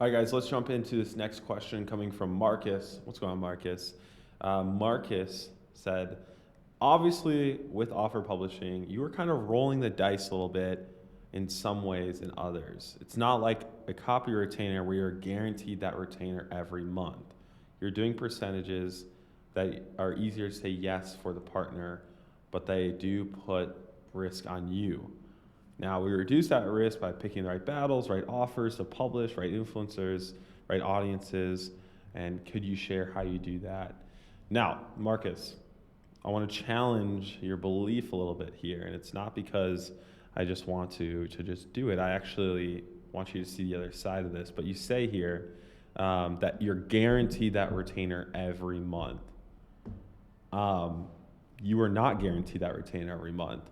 All right, guys, let's jump into this next question coming from Marcus. What's going on, Marcus? Marcus said, obviously, with offer publishing, you were kind of rolling the dice a little bit in some ways and others. It's not like a copy retainer where you're guaranteed that retainer every month. You're doing percentages that are easier to say yes for the partner, but they do put risk on you. Now, we reduce that risk by picking the right battles, right offers to publish, right influencers, right audiences, and could you share how you do that? Now, Marcus, I want to challenge your belief a little bit here, and it's not because I just want to just do it. I actually want you to see the other side of this, but you say here that you're guaranteed that retainer every month. You are not guaranteed that retainer every month.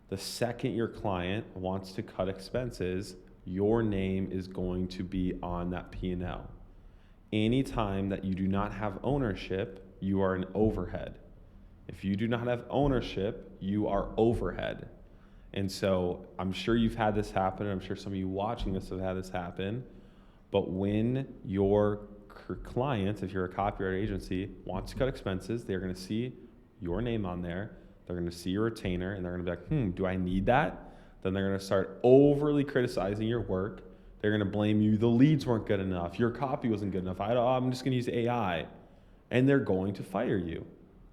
The second your client wants to cut expenses, your name is going to be on that P&L. Anytime that you do not have ownership, you are an overhead. If you do not have ownership, you are overhead. And so I'm sure you've had this happen. I'm sure some of you watching this have had this happen. But when your client, if you're a copyright agency, wants to cut expenses, they're going to see your name on there. They're going to see your retainer and they're going to be like, do I need that? Then they're going to start overly criticizing your work. They're going to blame you. The leads weren't good enough. Your copy wasn't good enough. I'm just going to use AI. And they're going to fire you.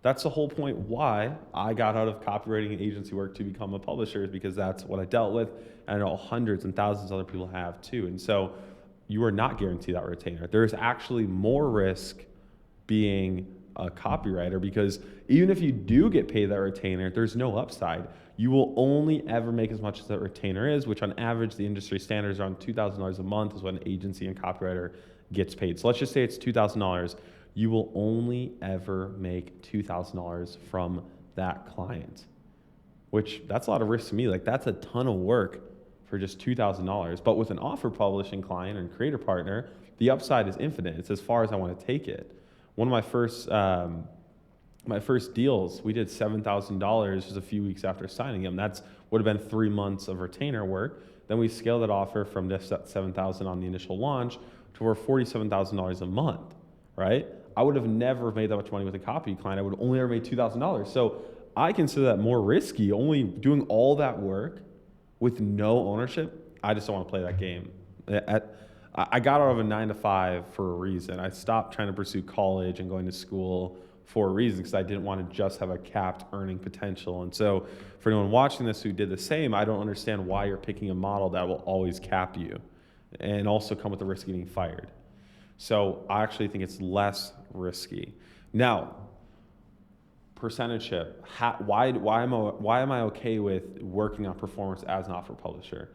That's the whole point why I got out of copywriting and agency work to become a publisher, is because that's what I dealt with. And I know hundreds and thousands of other people have too. And so you are not guaranteed that retainer. There's actually more risk being a copywriter, because even if you do get paid that retainer, there's no upside. You will only ever make as much as that retainer is, which on average, the industry standard is around $2,000 a month is what an agency and copywriter gets paid. So let's just say it's $2,000. You will only ever make $2,000 from that client, which that's a lot of risk to me. Like, that's a ton of work for just $2,000. But with an offer publishing client and creator partner, the upside is infinite. It's as far as I want to take it. One of my first deals, we did $7,000 just a few weeks after signing them. That's would have been 3 months of retainer work. Then we scaled that offer from this $7,000 on the initial launch to over $47,000 a month, right? I would have never made that much money with a copy client. I would have only ever made $2,000. So I consider that more risky, only doing all that work with no ownership. I just don't want to play that game. I got out of a 9-to-5 for a reason. I stopped trying to pursue college and going to school for a reason, because I didn't want to just have a capped earning potential. And so for anyone watching this who did the same, I don't understand why you're picking a model that will always cap you and also come with the risk of getting fired. So I actually think it's less risky. Now, percentageship. Why am I okay with working on performance as an offer publisher?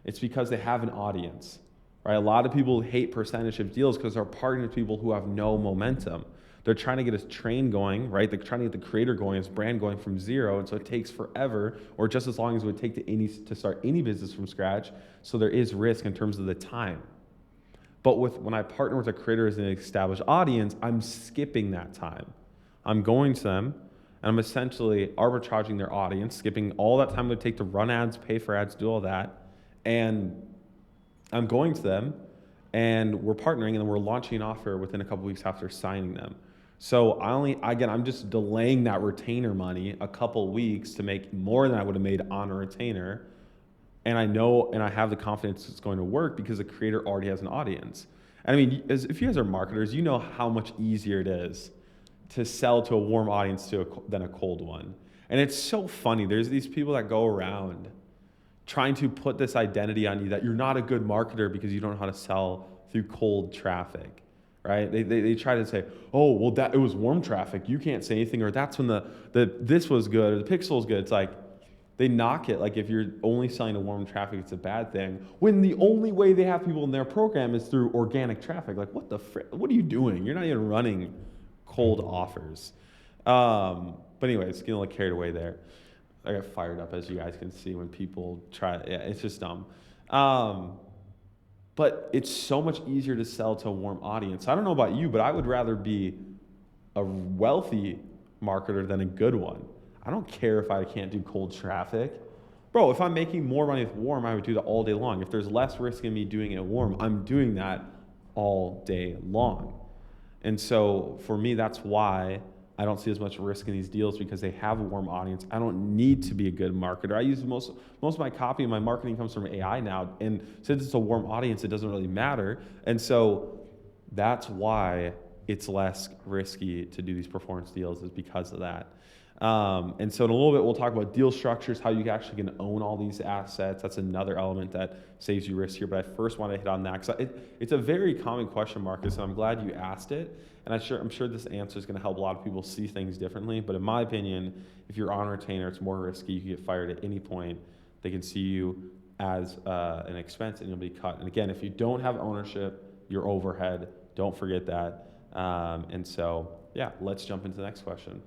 It's because they have an audience, right? A lot of people hate percentageship deals because they're partnering with people who have no momentum. They're trying to get a train going, right? They're trying to get the creator going, his brand going from zero, and so it takes forever, or just as long as it would take to start any business from scratch. So there is risk in terms of the time. But when I partner with a creator as an established audience, I'm skipping that time. I'm going to them, and I'm essentially arbitraging their audience, skipping all that time it would take to run ads, pay for ads, do all that, and I'm going to them, and we're partnering, and then we're launching an offer within a couple weeks after signing them. So I'm just delaying that retainer money a couple weeks to make more than I would have made on a retainer. And I know, and I have the confidence it's going to work because the creator already has an audience. And I mean, if you guys are marketers, you know how much easier it is to sell to a warm audience than a cold one. And it's so funny. There's these people that go around trying to put this identity on you that you're not a good marketer because you don't know how to sell through cold traffic. Right? They try to say, oh, well, it was warm traffic. You can't say anything, or that's when this was good, or the pixel was good. It's like they knock it. Like if you're only selling to warm traffic, it's a bad thing. When the only way they have people in their program is through organic traffic. Like what what are you doing? You're not even running cold offers. But anyways, getting a little carried away there. I got fired up, as you guys can see, when people try. Yeah, it's just dumb. But it's so much easier to sell to a warm audience. I don't know about you, but I would rather be a wealthy marketer than a good one. I don't care if I can't do cold traffic. Bro, if I'm making more money with warm, I would do that all day long. If there's less risk in me doing it warm, I'm doing that all day long. And so for me, that's why I don't see as much risk in these deals, because they have a warm audience. I don't need to be a good marketer. I use most of my copy and my marketing comes from AI now. And since it's a warm audience, it doesn't really matter. And so that's why it's less risky to do these performance deals, is because of that. And so in a little bit, we'll talk about deal structures, how you actually can own all these assets. That's another element that saves you risk here. But I first want to hit on that because it's a very common question, Marcus, and I'm glad you asked it. And I'm sure this answer is going to help a lot of people see things differently. But in my opinion, if you're on retainer, it's more risky. You can get fired at any point. They can see you as an expense and you'll be cut. And again, if you don't have ownership, your overhead, don't forget that. And so, yeah, let's jump into the next question.